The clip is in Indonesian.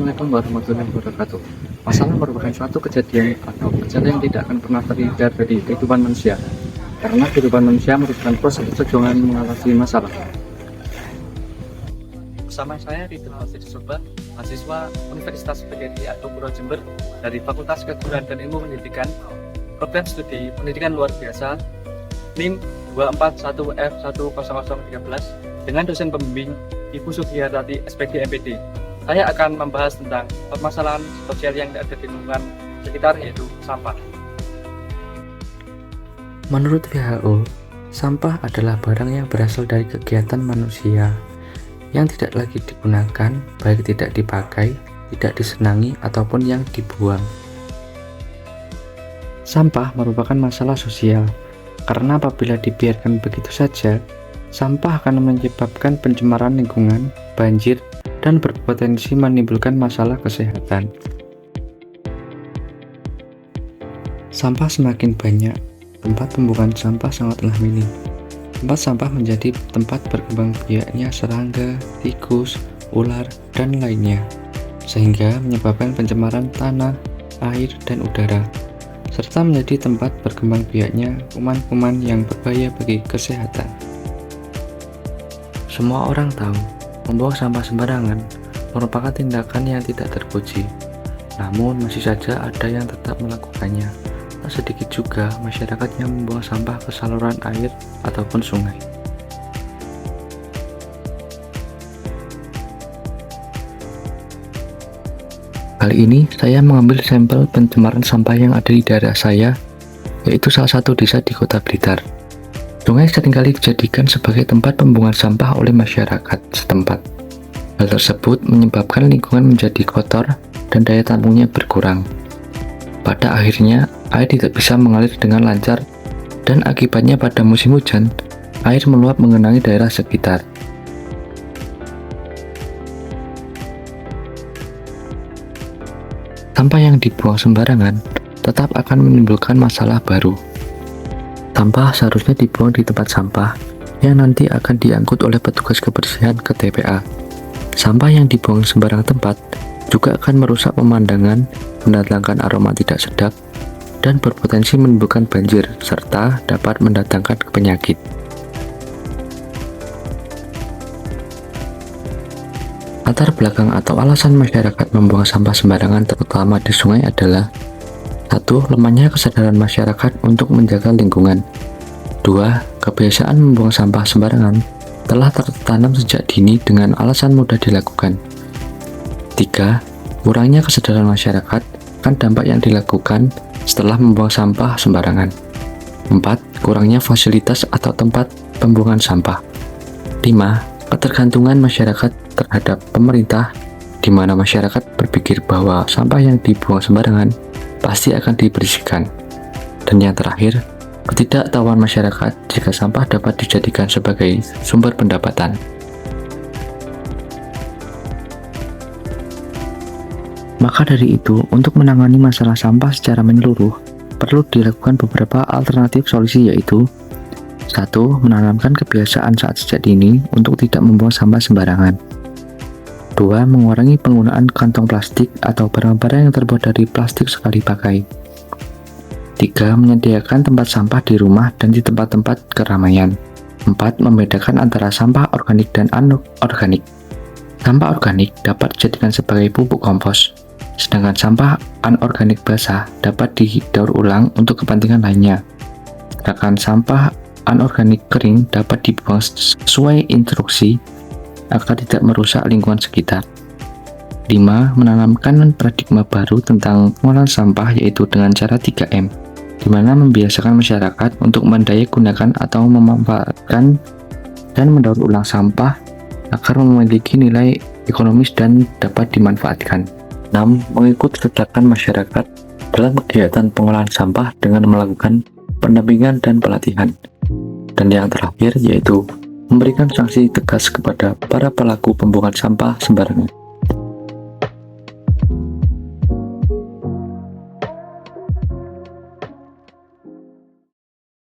Assalamualaikum warahmatullahi wabarakatuh. Masalah merupakan suatu kejadian atau gejala yang tidak akan pernah terhindar dari kehidupan manusia. Karena kehidupan manusia merupakan proses perjuangan mengatasi masalah. Bersama saya Ridwan Masih Sobat, mahasiswa Universitas PGRI atau Puro Jember dari Fakultas Keguruan dan Ilmu Pendidikan, program studi pendidikan luar biasa NIM 241F10013 dengan dosen pembimbing Ibu Sugiyarati SPD MPD. Saya akan membahas tentang permasalahan sosial yang ada di lingkungan sekitar, yaitu sampah. Menurut WHO, sampah adalah barang yang berasal dari kegiatan manusia yang tidak lagi digunakan, baik tidak dipakai, tidak disenangi, ataupun yang dibuang. Sampah merupakan masalah sosial, karena apabila dibiarkan begitu saja, sampah akan menyebabkan pencemaran lingkungan, banjir, dan berpotensi menimbulkan masalah kesehatan. Sampah semakin banyak, tempat pembuangan sampah sangatlah minim. Tempat sampah menjadi tempat berkembang biaknya serangga, tikus, ular, dan lainnya, sehingga menyebabkan pencemaran tanah, air, dan udara, serta menjadi tempat berkembang biaknya kuman-kuman yang berbahaya bagi kesehatan. Semua orang tahu, membuang sampah sembarangan merupakan tindakan yang tidak terpuji. Namun masih saja ada yang tetap melakukannya. Tak sedikit juga masyarakat yang membuang sampah ke saluran air ataupun sungai. Kali ini saya mengambil sampel pencemaran sampah yang ada di daerah saya, yaitu salah satu desa di Kota Blitar. Sungai seringkali dijadikan sebagai tempat pembuangan sampah oleh masyarakat setempat. Hal tersebut menyebabkan lingkungan menjadi kotor dan daya tampungnya berkurang. Pada akhirnya, air tidak bisa mengalir dengan lancar dan akibatnya pada musim hujan, air meluap mengenangi daerah sekitar. Sampah yang dibuang sembarangan tetap akan menimbulkan masalah baru. Sampah seharusnya dibuang di tempat sampah yang nanti akan diangkut oleh petugas kebersihan ke TPA. Sampah yang dibuang sembarang tempat juga akan merusak pemandangan, mendatangkan aroma tidak sedap, dan berpotensi menimbulkan banjir, serta dapat mendatangkan penyakit. Latar belakang atau alasan masyarakat membuang sampah sembarangan terutama di sungai adalah: 1. Lemahnya kesadaran masyarakat untuk menjaga lingkungan. 2. Kebiasaan membuang sampah sembarangan telah tertanam sejak dini dengan alasan mudah dilakukan. 3. Kurangnya kesadaran masyarakat akan dampak yang dilakukan setelah membuang sampah sembarangan. 4. Kurangnya fasilitas atau tempat pembuangan sampah. 5. Ketergantungan masyarakat terhadap pemerintah, di mana masyarakat berpikir bahwa sampah yang dibuang sembarangan pasti akan dibersihkan. Dan yang terakhir, ketidaktahuan masyarakat jika sampah dapat dijadikan sebagai sumber pendapatan. Maka dari itu, untuk menangani masalah sampah secara menyeluruh, perlu dilakukan beberapa alternatif solusi, yaitu: 1. Menanamkan kebiasaan saat sejak dini untuk tidak membuang sampah sembarangan. 2. Mengurangi penggunaan kantong plastik atau barang-barang yang terbuat dari plastik sekali pakai. 3. Menyediakan tempat sampah di rumah dan di tempat-tempat keramaian. 4. Membedakan antara sampah organik dan anorganik. Sampah organik dapat dijadikan sebagai pupuk kompos, sedangkan sampah anorganik basah dapat didaur ulang untuk kepentingan lainnya. Sedangkan sampah anorganik kering dapat dibuang sesuai instruksi agar tidak merusak lingkungan sekitar. 5. Menanamkan paradigma baru tentang pengolahan sampah, yaitu dengan cara 3M, di mana membiasakan masyarakat untuk mendaya gunakan atau memanfaatkan dan mendaur ulang sampah agar memiliki nilai ekonomis dan dapat dimanfaatkan. 6. Mengikut sertakan masyarakat dalam kegiatan pengolahan sampah dengan melakukan pendampingan dan pelatihan. Dan yang terakhir yaitu memberikan sanksi tegas kepada para pelaku pembuangan sampah sembarangan.